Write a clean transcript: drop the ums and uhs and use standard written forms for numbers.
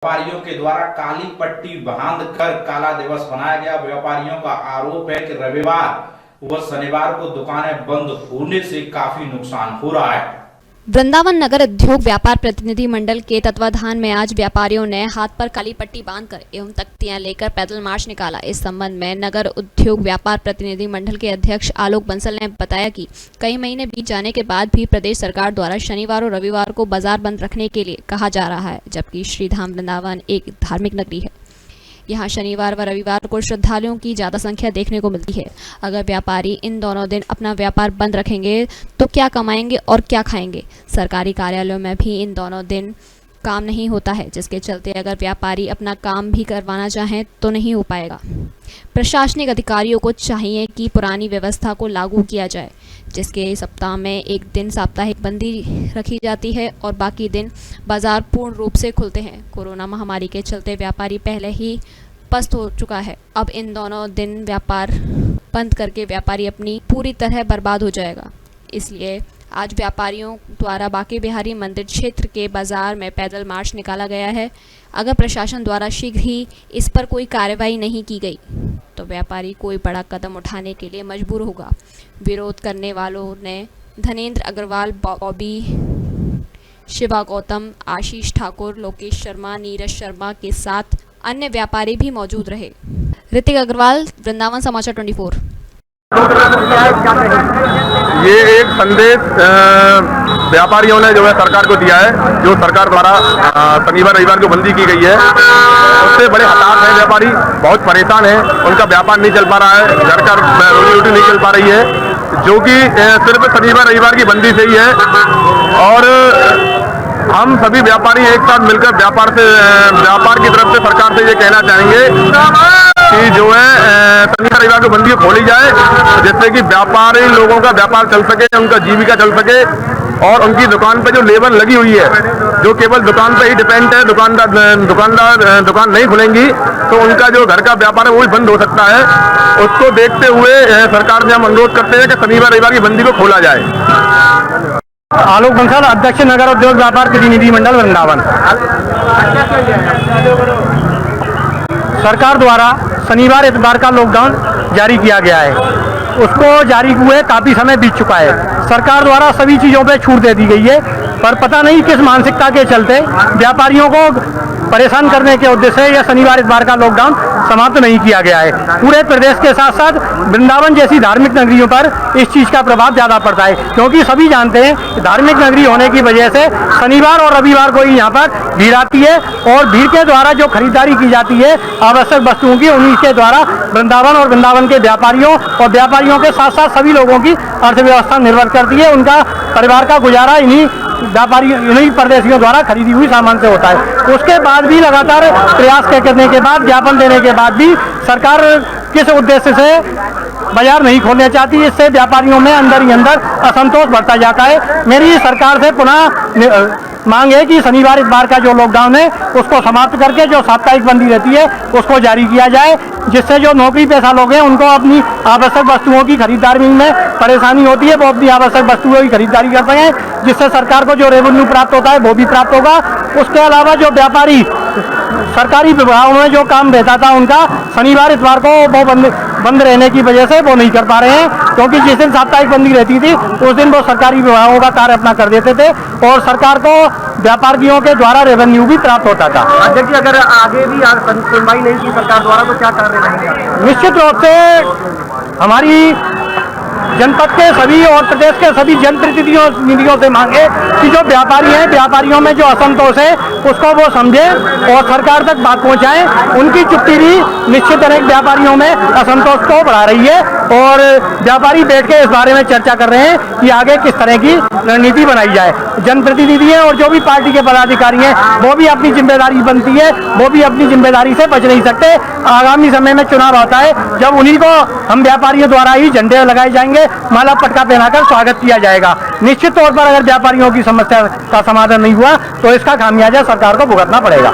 व्यापारियों के द्वारा काली पट्टी बांध कर काला दिवस मनाया गया। व्यापारियों का आरोप है कि रविवार व शनिवार को दुकानें बंद होने से काफी नुकसान हो रहा है। वृंदावन नगर उद्योग व्यापार प्रतिनिधि मंडल के तत्वाधान में आज व्यापारियों ने हाथ पर काली पट्टी बांधकर एवं तख्तियां लेकर पैदल मार्च निकाला। इस संबंध में नगर उद्योग व्यापार प्रतिनिधि मंडल के अध्यक्ष आलोक बंसल ने बताया कि कई महीने बीत जाने के बाद भी प्रदेश सरकार द्वारा शनिवार और रविवार को बाजार बंद रखने के लिए कहा जा रहा है, जबकि श्रीधाम वृंदावन एक धार्मिक नगरी है। यहाँ शनिवार व रविवार को श्रद्धालुओं की ज़्यादा संख्या देखने को मिलती है। अगर व्यापारी इन दोनों दिन अपना व्यापार बंद रखेंगे तो क्या कमाएंगे और क्या खाएंगे। सरकारी कार्यालयों में भी इन दोनों दिन काम नहीं होता है, जिसके चलते अगर व्यापारी अपना काम भी करवाना चाहें तो नहीं हो पाएगा। प्रशासनिक अधिकारियों को चाहिए कि पुरानी व्यवस्था को लागू किया जाए, जिसके सप्ताह में एक दिन साप्ताहिक बंदी रखी जाती है और बाकी दिन बाजार पूर्ण रूप से खुलते हैं। कोरोना महामारी के चलते व्यापारी पहले ही पस्त हो चुका है। अब इन दोनों दिन व्यापार बंद करके व्यापारी अपनी पूरी तरह बर्बाद हो जाएगा। इसलिए आज व्यापारियों द्वारा बांके बिहारी मंदिर क्षेत्र के बाजार में पैदल मार्च निकाला गया है। अगर प्रशासन द्वारा शीघ्र ही इस पर कोई कार्रवाई नहीं की गई तो व्यापारी कोई बड़ा कदम उठाने के लिए मजबूर होगा। विरोध करने वालों ने धनेंद्र अग्रवाल, बॉबी, शिवा गौतम, आशीष ठाकुर, लोकेश शर्मा, नीरज शर्मा के साथ अन्य व्यापारी भी मौजूद रहे। ऋतिक अग्रवाल, वृंदावन समाचार 24। ये एक संदेश व्यापारियों ने जो है सरकार को दिया है, जो सरकार द्वारा शनिवार रविवार को बंदी की गई है। उससे बड़े हताश हैं व्यापारी, बहुत परेशान हैं। उनका व्यापार नहीं चल पा रहा है, घर का रोजी रोटी नहीं चल पा रही है, जो कि सिर्फ शनिवार रविवार की बंदी से ही है। और हम सभी व्यापारी एक साथ मिलकर व्यापार की तरफ से सरकार से ये कहना चाहेंगे कि जो है शनिवार रविवार को बंदी खोली जाए, जिससे कि व्यापारी लोगों का व्यापार चल सके, उनका जीविका चल सके। और उनकी दुकान पे जो लेबर लगी हुई है, जो केवल दुकान पे ही डिपेंड है, दुकान नहीं खुलेंगी तो उनका जो घर का व्यापार है वो भी बंद हो सकता है। उसको देखते हुए सरकार से हम अनुरोध करते हैं कि शनिवार रविवार की बंदी को खोला जाए। आलोक बंसल, अध्यक्ष नगर उद्योग व्यापार प्रतिनिधि मंडल वृंदावन। सरकार द्वारा शनिवार इतवार का लॉकडाउन जारी किया गया है। उसको जारी हुए काफ़ी समय बीत चुका है। सरकार द्वारा सभी चीज़ों पे छूट दे दी गई है, पर पता नहीं किस मानसिकता के चलते व्यापारियों को परेशान करने के उद्देश्य से यह शनिवार इतवार का लॉकडाउन समाप्त नहीं किया गया है। पूरे प्रदेश के साथ साथ वृंदावन जैसी धार्मिक नगरियों पर इस चीज़ का प्रभाव ज़्यादा पड़ता है, क्योंकि सभी जानते हैं कि धार्मिक नगरी होने की वजह से शनिवार और रविवार को ही यहाँ पर भीड़ आती है और भीड़ के द्वारा जो खरीदारी की जाती है आवश्यक वस्तुओं की, उन्हीं के द्वारा वृंदावन और वृंदावन के व्यापारियों और व्यापारियों के साथ साथ सभी लोगों की अर्थव्यवस्था निर्भर करती है। उनका परिवार का गुजारा इन्हीं परदेशियों द्वारा खरीदी हुई सामान से होता है। उसके बाद भी लगातार प्रयास करने के बाद, ज्ञापन देने के बाद भी सरकार किस उद्देश्य से बाजार नहीं खोलना चाहती, इससे व्यापारियों में अंदर ही अंदर असंतोष बढ़ता जाता है। मेरी सरकार से पुनः मांग है कि शनिवार इतवार का जो लॉकडाउन है उसको समाप्त करके जो साप्ताहिक बंदी रहती है उसको जारी किया जाए, जिससे जो नौकरी पेशा लोग हैं उनको अपनी आवश्यक वस्तुओं की खरीदारी में परेशानी होती है, वो अपनी आवश्यक वस्तुओं की खरीदारी करते हैं, जिससे सरकार को जो रेवेन्यू प्राप्त होता है वो भी प्राप्त होगा। उसके अलावा जो व्यापारी सरकारी विभागों में जो काम रहता था उनका शनिवार इतवार को वो बंद रहने की वजह से वो नहीं कर पा रहे हैं, क्योंकि जिस दिन साप्ताहिक बंदी रहती थी उस दिन वो सरकारी विभागों का कार्य अपना कर देते थे और सरकार को व्यापारियों के द्वारा रेवेन्यू भी प्राप्त होता था। अध्यक्ष, अगर आगे भी सुनवाई नहीं की सरकार द्वारा तो क्या कार्य रहेंगे? निश्चित रूप से हमारी जनपद के सभी और प्रदेश के सभी जनप्रतिनिधियों से मांगे कि जो व्यापारी हैं, व्यापारियों में जो असंतोष है उसको वो समझें और सरकार तक बात पहुंचाएं। उनकी चुप्पी भी निश्चित अनेक व्यापारियों में असंतोष को बढ़ा रही है और व्यापारी बैठ के इस बारे में चर्चा कर रहे हैं कि आगे किस तरह की रणनीति बनाई जाए। जनप्रतिनिधि हैं और जो भी पार्टी के पदाधिकारी हैं वो भी अपनी जिम्मेदारी बनती है, वो भी अपनी जिम्मेदारी से बच नहीं सकते। आगामी समय में चुनाव आता है, जब उन्हीं को हम व्यापारियों द्वारा ही झंडे लगाए जाएंगे, माला पटका पहनाकर स्वागत किया जाएगा। निश्चित तौर पर अगर व्यापारियों की समस्या का समाधान नहीं हुआ तो इसका खामियाजा सरकार को भुगतना पड़ेगा।